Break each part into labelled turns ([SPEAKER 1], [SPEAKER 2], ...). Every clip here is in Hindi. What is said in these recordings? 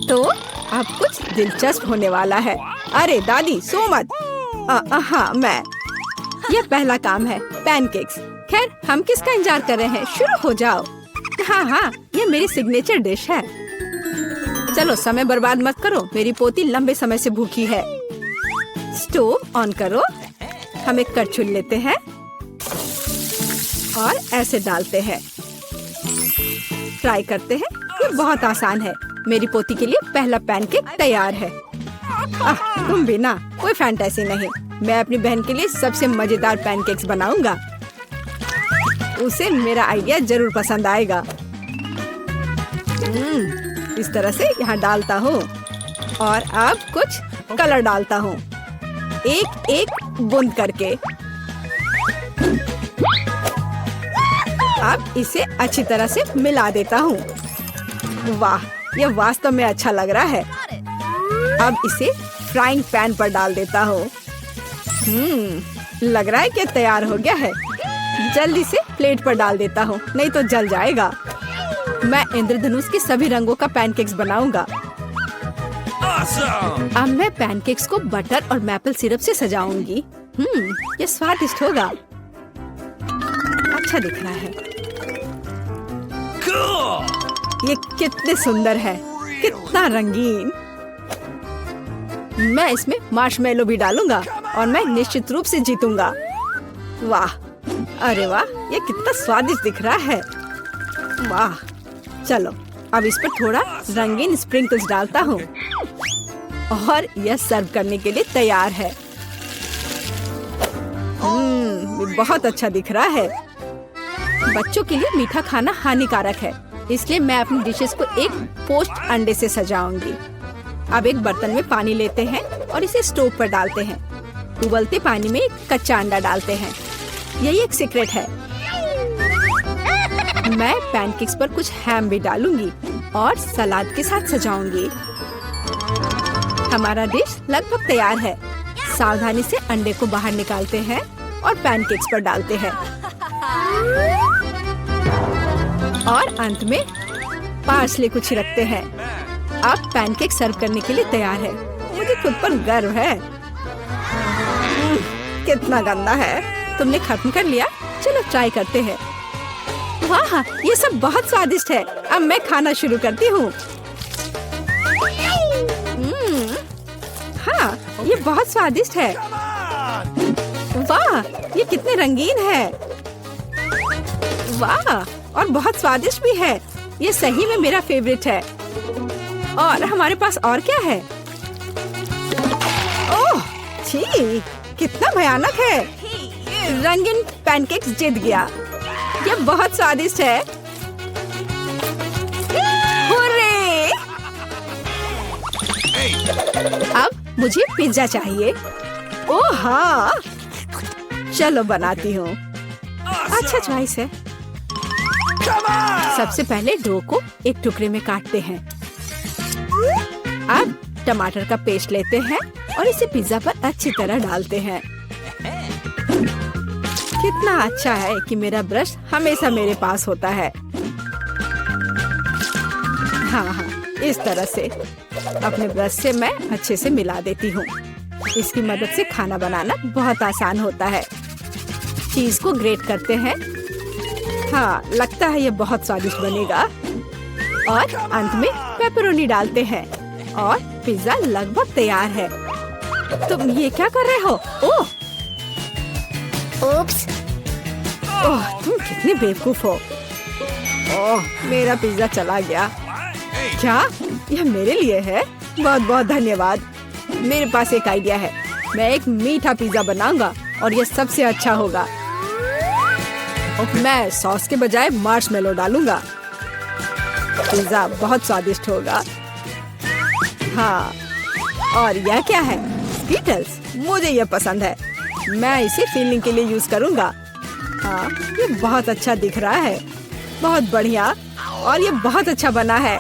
[SPEAKER 1] तो अब कुछ दिलचस्प होने वाला है। अरे दादी सो मत। हाँ मैं। यह पहला काम है, पैनकेक्स। खैर हम किसका इंतजार कर रहे हैं, शुरू हो जाओ। हाँ, ये मेरी सिग्नेचर डिश है। चलो समय बर्बाद मत करो, मेरी पोती लंबे समय से भूखी है। स्टोव ऑन करो। हम एक करछुल लेते हैं और ऐसे डालते हैं। ट्राई करते हैं। ये बहुत आसान है। मेरी पोती के लिए पहला पैनकेक तैयार है। तुम भी ना, कोई फैंटेसी नहीं। मैं अपनी बहन के लिए सबसे मजेदार पैनकेक्स बनाऊंगा। उसे मेरा आइडिया जरूर पसंद आएगा। इस तरह से यहाँ डालता हूँ और अब कुछ कलर डालता हूँ, एक एक बूंद करके। अब इसे अच्छी तरह से मिला देता हूँ। वाह, यह वास्तव में अच्छा लग रहा है। अब इसे फ्राइंग पैन पर डाल देता हूँ। लग रहा है कि तैयार हो गया है। जल्दी से प्लेट पर डाल देता हूँ, नहीं तो जल जाएगा। मैं इंद्रधनुष के सभी रंगों का पैनकेक्स बनाऊंगा। अब मैं पैनकेक्स को बटर और मैपल सिरप से सजाऊंगी। ये स्वादिष्ट होगा। अच्छा दिख रहा है। ये कितने सुंदर है, कितना रंगीन। मैं इसमें मार्शमेलो भी डालूंगा और मैं निश्चित रूप से जीतूंगा। वाह, अरे वाह, ये कितना स्वादिष्ट दिख रहा है। वाह, चलो अब इस पर थोड़ा रंगीन स्प्रिंकल्स डालता हूँ और यह सर्व करने के लिए तैयार है। बहुत अच्छा दिख रहा है। बच्चों के लिए मीठा खाना हानिकारक है, इसलिए मैं अपनी डिशेस को एक पोस्ट अंडे से सजाऊंगी। अब एक बर्तन में पानी लेते हैं और इसे स्टोव पर डालते हैं। उबलते पानी में एक कच्चा अंडा डालते हैं। यही एक सीक्रेट है। मैं पैनकेक्स पर कुछ हैम भी डालूंगी और सलाद के साथ सजाऊंगी। हमारा डिश लगभग तैयार है। सावधानी से अंडे को बाहर निकालते हैं और पैनकेक्स पर डालते हैं और अंत में पार्सले को छिड़कते हैं। अब पैनकेक सर्व करने के लिए तैयार है। मुझे खुद पर गर्व है। कितना गंदा है। तुमने खत्म कर लिया? चलो ट्राई करते हैं। वाह, ये सब बहुत स्वादिष्ट है। अब मैं खाना शुरू करती हूँ। हाँ, ये बहुत स्वादिष्ट है। वाह, ये कितने रंगीन है। वाह, और बहुत स्वादिष्ट भी है। ये सही में मेरा फेवरेट है। और हमारे पास और क्या है? ओह, छी, कितना भयानक है। रंगीन पैनकेक्स जीत गया। ये बहुत स्वादिष्ट है। हुर्रे! अब मुझे पिज्जा चाहिए। ओह हाँ, चलो बनाती हूँ। अच्छा चॉइस है। सबसे पहले डो को एक टुकड़े में काटते हैं। अब टमाटर का पेस्ट लेते हैं और इसे पिज्जा पर अच्छी तरह डालते हैं। कितना अच्छा है कि मेरा ब्रश हमेशा मेरे पास होता है। हाँ, इस तरह से अपने ब्रश से मैं अच्छे से मिला देती हूँ। इसकी मदद से खाना बनाना बहुत आसान होता है। चीज को ग्रेट करते हैं। हाँ, लगता है ये बहुत स्वादिष्ट बनेगा। और अंत में पेपरोनी डालते हैं और पिज्जा लगभग तैयार है। तुम ये क्या कर रहे हो? ओह,
[SPEAKER 2] ओप्स।
[SPEAKER 1] ओह, तुम कितने बेवकूफ हो। ओह, मेरा पिज्जा चला गया। क्या यह मेरे लिए है? बहुत बहुत धन्यवाद। मेरे पास एक आइडिया है। मैं एक मीठा पिज्जा बनाऊंगा और यह सबसे अच्छा होगा। मैं सॉस के बजाय मार्शमेलो डालूंगा। पिज्जा बहुत स्वादिष्ट होगा। हाँ, और यह क्या है? स्कीटल्स। मुझे यह पसंद है। मैं इसे फीलिंग के लिए यूज करूंगा। हाँ, ये बहुत अच्छा दिख रहा है। बहुत बढ़िया। और ये बहुत अच्छा बना है।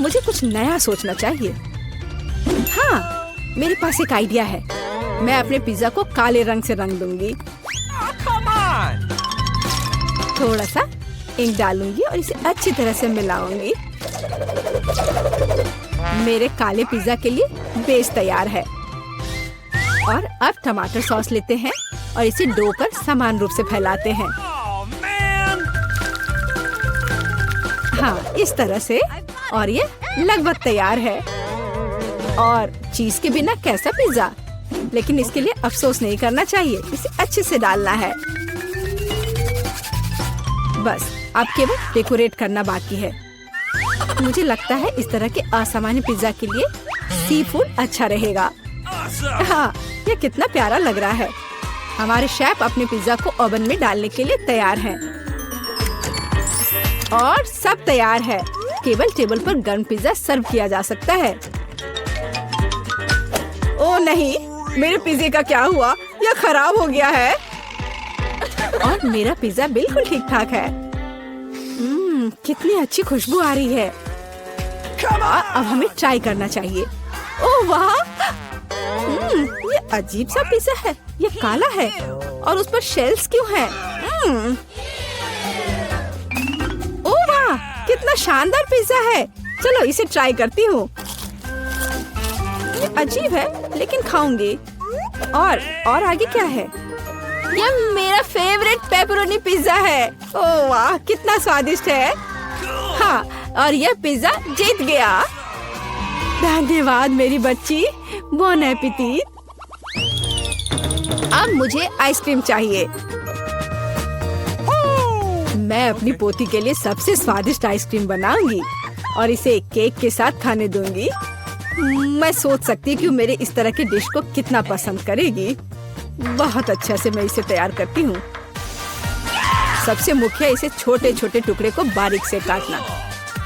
[SPEAKER 1] मुझे कुछ नया सोचना चाहिए। हाँ, मेरे पास एक आइडिया है। मैं अपने पिज्जा को काले रंग से रंग दूंगी। थोड़ा सा इंक डालूंगी और इसे अच्छी तरह से मिलाऊंगी। मेरे काले पिज्जा के लिए बेस तैयार है। और अब टमाटर सॉस लेते हैं और इसे डो पर समान रूप से फैलाते हैं। हाँ, इस तरह से। और ये लगभग तैयार है। और चीज के बिना कैसा पिज्जा, लेकिन इसके लिए अफसोस नहीं करना चाहिए, इसे अच्छे से डालना है। बस अब केवल डेकोरेट करना बाकी है। मुझे लगता है इस तरह के असामान्य पिज्जा के लिए सी फूड अच्छा रहेगा। हाँ, ये कितना प्यारा लग रहा है। हमारे शेफ अपने पिज्जा को ओवन में डालने के लिए तैयार हैं। और सब तैयार है, केवल टेबल पर गर्म पिज्जा सर्व किया जा सकता है। ओह नहीं, मेरे पिज्जे का क्या हुआ? यह खराब हो गया है। और मेरा पिज्जा बिल्कुल ठीक ठाक है। कितनी अच्छी खुशबू आ रही है। अब हमें ट्राई करना चाहिए। ओह वाह, ये अजीब सा पिज्जा है। ये काला है और उस पर शेल्स क्यों हैं? ओह वाह, कितना शानदार पिज्जा है। चलो इसे ट्राई करती हूँ। ये अजीब है लेकिन खाऊंगी। और आगे क्या है? यह मेरा फेवरेट पेपरोनी पिज्जा है। ओह वाह, कितना स्वादिष्ट है। हाँ, और यह पिज्जा जीत गया। धन्यवाद मेरी बच्ची। बॉन एपेटिट। अब मुझे आइसक्रीम चाहिए। मैं अपनी पोती के लिए सबसे स्वादिष्ट आइसक्रीम बनाऊंगी और इसे केक के साथ खाने दूंगी। मैं सोच सकती हूँ कि मेरे इस तरह के डिश को कितना पसंद करेगी। बहुत अच्छा से मैं इसे तैयार करती हूँ। सबसे मुख्य इसे छोटे छोटे टुकड़े को बारीक से काटना।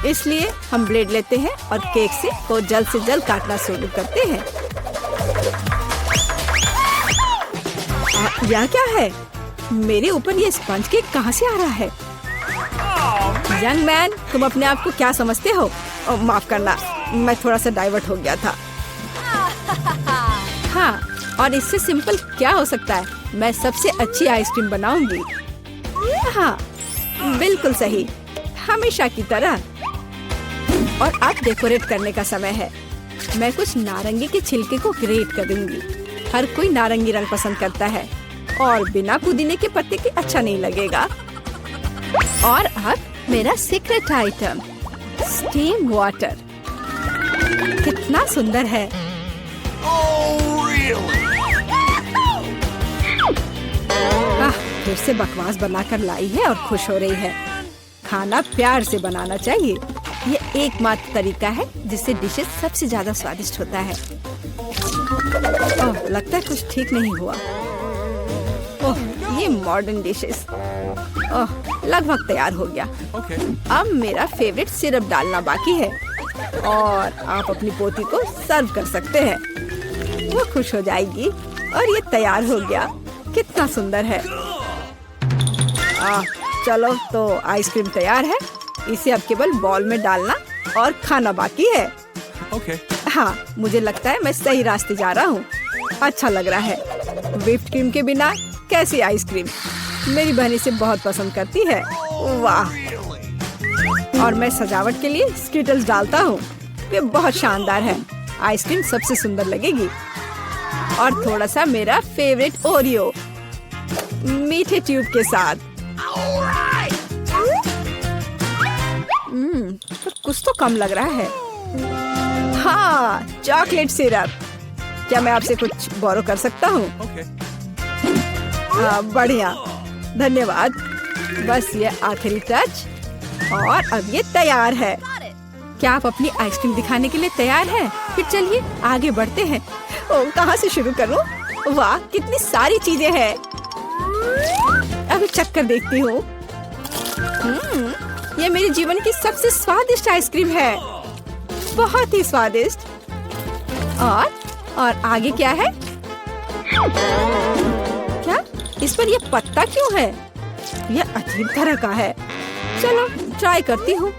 [SPEAKER 1] इसलिए हम ब्लेड लेते हैं और केक को जल्द से जल्द काटना शुरू करते हैं। यह क्या है? मेरे ऊपर ये स्पंज केक कहाँ से आ रहा है? यंग मैन, तुम अपने आप को क्या समझते हो? माफ करना, मैं थोड़ा सा डाइवर्ट हो गया था। हाँ, और इससे सिंपल क्या हो सकता है? मैं सबसे अच्छी आइसक्रीम बनाऊंगी। हाँ, बिल्कुल सही, हमेशा की तरह। और अब डेकोरेट करने का समय है। मैं कुछ नारंगी के छिलके को ग्रेट कर दूंगी। हर कोई नारंगी रंग पसंद करता है और बिना पुदीने के पत्ते के अच्छा नहीं लगेगा। और अब मेरा सीक्रेट आइटम, स्टीम वाटर। कितना सुंदर है। फिर से बकवास बनाकर लाई है और खुश हो रही है। खाना प्यार से बनाना चाहिए। ये एकमात्र तरीका है जिससे डिशेस सबसे ज्यादा स्वादिष्ट होता है। ओह, लगता है कुछ ठीक नहीं हुआ। ओह, ये मॉडर्न डिशेस। ओह, लगभग तैयार हो गया। अब मेरा फेवरेट सिरप डालना बाकी है और आप अपनी पोती को सर्व कर सकते हैं। वो खुश हो जाएगी। और ये तैयार हो गया। कितना सुंदर है। चलो, तो आइसक्रीम तैयार है। इसे अब केवल बॉल में डालना और खाना बाकी है। हाँ, मुझे लगता है मैं सही रास्ते जा रहा हूँ। अच्छा लग रहा है। व्हिप्ड क्रीम के बिना कैसी आइसक्रीम? मेरी बहन इसे बहुत पसंद करती है। वाह! और मैं सजावट के लिए स्किटल्स डालता हूँ। ये बहुत शानदार है। आइसक्रीम सबसे सुंदर लगेगी। और थोड़ा सा मेरा फेवरेट ओरियो मीठे ट्यूब के साथ। तो कुछ तो कम लग रहा है। हाँ, चॉकलेट सिरप। क्या मैं आपसे कुछ बोरो कर सकता हूँ? बढ़िया, धन्यवाद। बस ये आखिरी टच और अब ये तैयार है। क्या आप अपनी आइसक्रीम दिखाने के लिए तैयार हैं? फिर चलिए आगे बढ़ते हैं। ओह, कहाँ से शुरू करूँ? वाह, कितनी सारी चीजें हैं। अभी चक्कर देखती हूँ। ये मेरे जीवन की सबसे स्वादिष्ट आइसक्रीम है। बहुत ही स्वादिष्ट। और आगे क्या है? क्या इस पर ये पत्ता क्यों है? ये अजीब तरह का है। चलो ट्राई करती हूँ।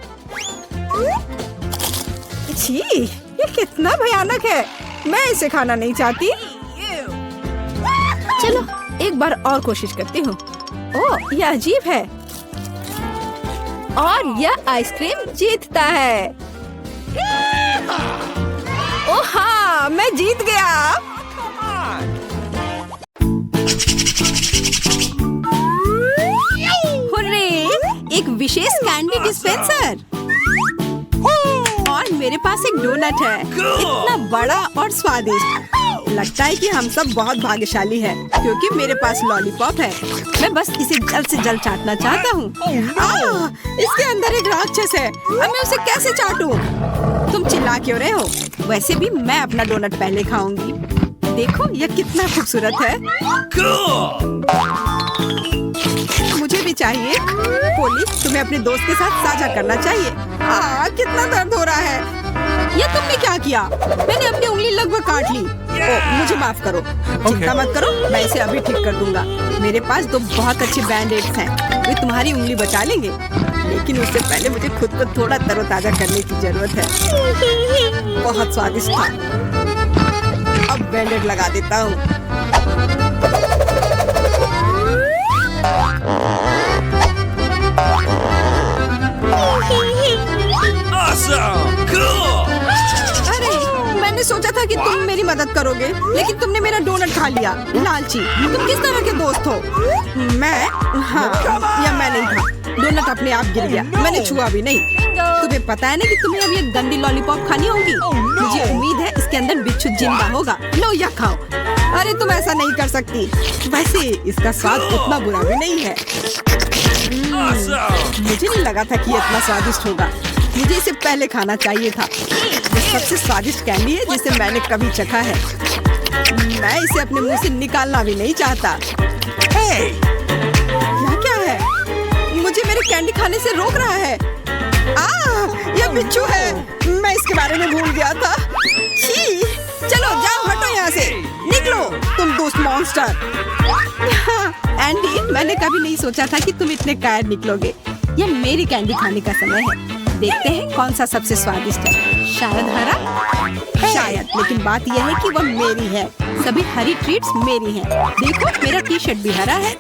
[SPEAKER 1] छी, ये कितना भयानक है। मैं इसे खाना नहीं चाहती। चलो एक बार और कोशिश करती हूँ। ओह, ये अजीब है। और यह आइसक्रीम जीतता है। मैं जीत गया। हुर्रे, एक विशेष कैंडी डिस्पेंसर और मेरे पास एक डोनट है, इतना बड़ा और स्वादिष्ट। लगता है कि हम सब बहुत भाग्यशाली हैं, क्योंकि मेरे पास लॉलीपॉप है। मैं बस इसे जल्द से जल्द चाटना चाहता हूँ। इसके अंदर एक राक्षस है, अब मैं उसे कैसे चाटूं? तुम चिल्ला क्यों रहे हो? वैसे भी मैं अपना डोनट पहले खाऊंगी। देखो यह कितना खूबसूरत है। मुझे भी चाहिए। पोली, तुम्हें अपने दोस्त के साथ साझा करना चाहिए। कितना दर्द हो रहा है। ये तुमने क्या किया? मैंने अपनी उंगली लगभग काट ली। मुझे माफ करो। चिंता मत करो, मैं इसे अभी ठीक कर दूंगा। मेरे पास 2 बहुत अच्छे बैंडेड्स हैं, वे तुम्हारी उंगली बचा लेंगे। लेकिन उससे पहले मुझे खुद को थोड़ा तरोताजा करने की जरूरत है। बहुत स्वादिष्ट था। अब बैंडेड लगा देता हूँ। अरे, मैंने सोचा था कि तुम मेरी मदद करोगे, लेकिन तुमने मेरा डोनट खा लिया। लालची, तुम किस तरह के दोस्त हो? मैं? हाँ, या मैं नहीं था। डोनट अपने आप गिर गया, मैंने छुआ भी नहीं। तुम्हें पता है ना कि तुम्हें अब ये गंदी लॉलीपॉप खानी होगी। मुझे उम्मीद है इसके अंदर बिच्छू जिंदा होगा। लो या खाओ। अरे तुम ऐसा नहीं कर सकती। वैसे इसका स्वाद उतना बुरा भी नहीं है। मुझे नहीं लगा था कि ये इतना स्वादिष्ट होगा। मुझे इसे पहले खाना चाहिए था। ये सबसे स्वादिष्ट कैंडी है जिसे मैंने कभी चखा है। मैं इसे अपने मुंह से निकालना भी नहीं चाहता। यह क्या है? मुझे मेरे कैंडी खाने से रोक रहा है। यह बिच्छू है। मैं इसके बारे में भूल गया था। छी, चलो जाओ, हटो यहाँ से। निकलो तुम दोस्त मॉन्स्टर। एंडी, मैंने कभी नहीं सोचा था कि तुम इतने कायर निकलोगे। यह मेरी कैंडी खाने का समय है। देखते हैं कौन सा सबसे स्वादिष्ट है। शायद हरा? शायद, लेकिन बात यह है कि वह मेरी है। सभी हरी ट्रीट्स मेरी हैं। देखो, मेरा टी-शर्ट भी हरा है।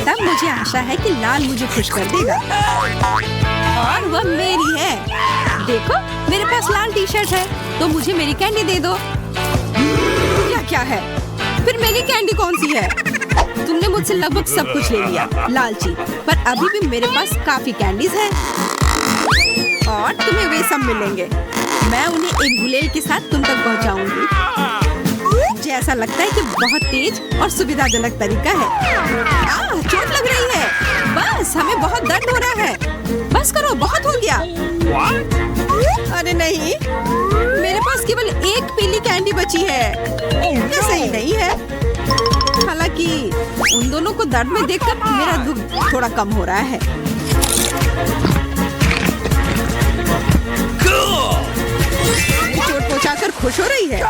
[SPEAKER 1] तब मुझे आशा है कि लाल मुझे खुश कर देगा। और वह मेरी है। देखो, मेरे पास लाल टी-शर्ट है, तो मुझे मेरी कैंडी दे दो। क्या है? फिर मेरी कैंडी कौन सी है? तुमने मुझसे लगभग सब कुछ ले लिया, लालची। पर अभी भी मेरे पास काफी कैंडीज हैं। और तुम्हें वे सब मिलेंगे। मैं उन्हें एक गुलेल के साथ तुम तक पहुंचाऊंगी। मुझे ऐसा लगता है कि बहुत तेज और सुविधाजनक तरीका है। चोट लग रही है। बस, हमें बहुत दर्द हो रहा है। बस करो, बहुत हो गया। अरे नहीं, मेरे पास केवल एक पीली कैंडी बची है। ये सही नहीं है। हालांकि उन दोनों को दर्द में देखकर मेरा दुख थोड़ा कम हो रहा है। चोट पहुंचाकर खुश हो रही है।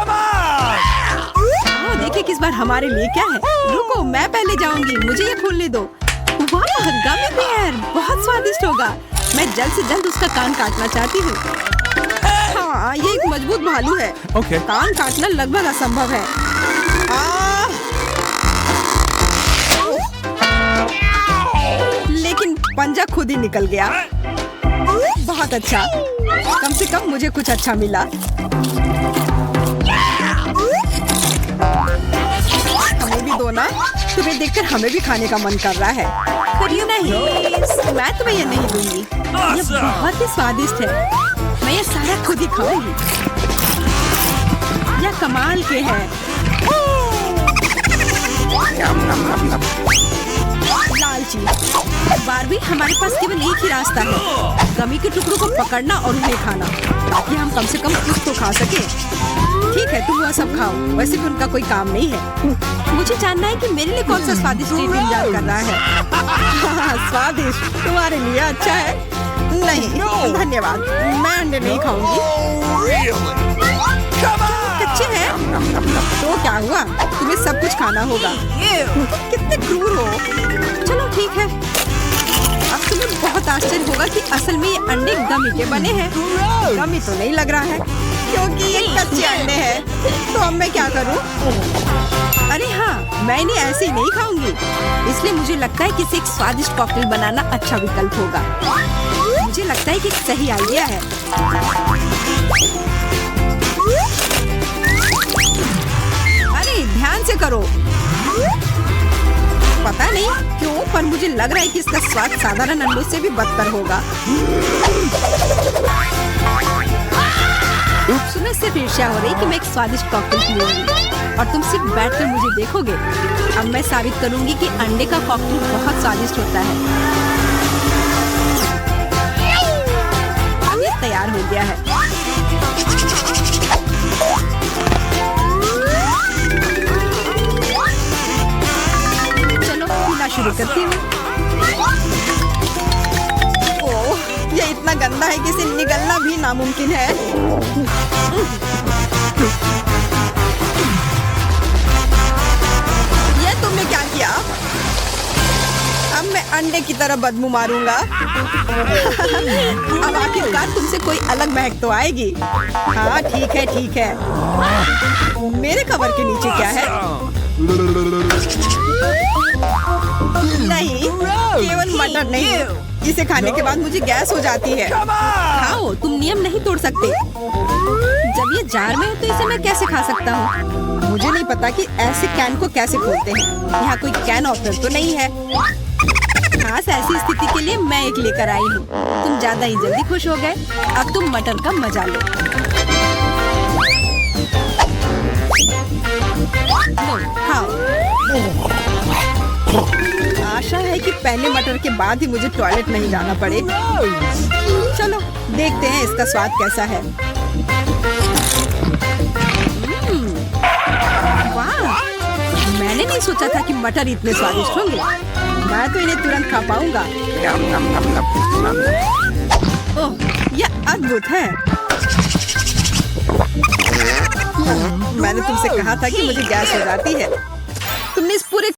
[SPEAKER 1] देखिए किस बार हमारे लिए क्या है। रुको, मैं पहले जाऊंगी, मुझे ये खोलने दो। वाह, गमी बेयर, बहुत स्वादिष्ट होगा। मैं जल्द से जल्द उसका कान काटना चाहती हूँ। हाँ, ये एक मजबूत भालू है। कान काटना लगभग असंभव है। लेकिन पंजा खुद ही निकल गया। बहुत अच्छा, कम से कम मुझे कुछ अच्छा मिला। हमें भी दो ना। तुम्हें देखकर हमें भी खाने का मन कर रहा है। नहीं, मैं तुम्हें ये नहीं दूंगी। ये बहुत ही स्वादिष्ट है। मैं ये सारा खुद ही खाऊंगी। यह कमाल के है। लालची, बारबी, हमारे पास केवल एक ही रास्ता है। गमी के टुकड़ों को पकड़ना और उन्हें खाना, ताकि हम कम से कम कुछ तो खा सके। ठीक है, तुम वह सब खाओ। वैसे भी उनका कोई काम नहीं है। मुझे जानना है कि मेरे लिए कौन सा स्वादिष्ट इंतजार कर रहा है। स्वादिष्ट तुम्हारे लिए अच्छा है। नहीं, धन्यवाद, मैं अंडे नहीं खाऊंगी। कच्चे हैं। तो क्या हुआ? तुम्हें सब कुछ खाना होगा। कितने क्रूर हो। चलो ठीक है। अब तुम्हें बहुत आश्चर्य होगा कि असल में ये अंडे गमी के बने हैं। गमी तो नहीं लग रहा है, क्योंकि ये कच्चे अंडे हैं। तो अब मैं क्या करूं? अरे हाँ, मैं इन्हें ऐसे ही नहीं खाऊंगी। इसलिए मुझे लगता है कि इसे एक स्वादिष्ट कॉकटेल बनाना अच्छा विकल्प होगा। मुझे लगता है एक सही आइडिया है। अरे ध्यान से करो। पता नहीं क्यों, पर मुझे लग रहा है कि इसका स्वाद साधारण अंडों से भी बदतर होगा। सुनो, सिर्फ ईर्ष्या हो रही कि मैं एक स्वादिष्ट कॉकटेल पीऊंगी और तुम सिर्फ बैठकर मुझे देखोगे। अब मैं साबित करूंगी कि अंडे का कॉकटेल बहुत स्वादिष्ट होता है। अब ये तैयार हो गया है। चलो पीना शुरू करती हूँ। ओह, ये इतना गंदा है कि इसे निगलना भी नामुमकिन है। ये तुमने क्या किया? अब मैं अंडे की तरह बदबू मारूंगा। अब आखिरकार तुमसे कोई अलग महक तो आएगी। हाँ ठीक है ठीक है। मेरे कवर के नीचे क्या है? नहीं, केवल मटर नहीं, इसे खाने के बाद मुझे गैस हो जाती है। खाओ, तुम नियम नहीं तोड़ सकते। जब ये जार में है तो इसे मैं कैसे खा सकता हूँ? मुझे नहीं पता कि ऐसे कैन को कैसे खोलते हैं। यहाँ कोई कैन ओपनर तो नहीं है। खास ऐसी स्थिति के लिए मैं एक लेकर आई हूँ। तुम ज्यादा ही जल्दी खुश हो गए। अब तुम मटर का मजा लो। खाओ। आशा है कि पहले मटर के बाद ही मुझे टॉयलेट नहीं जाना पड़े। चलो देखते हैं इसका स्वाद कैसा है। वाह, मैंने नहीं सोचा था कि मटर इतने स्वादिष्ट होंगे। मैं तो इन्हें तुरंत खा पाऊंगा। ओह, यह अद्भुत है। मैंने तुमसे कहा था कि मुझे गैस हो जाती है। तुमने इस पूरे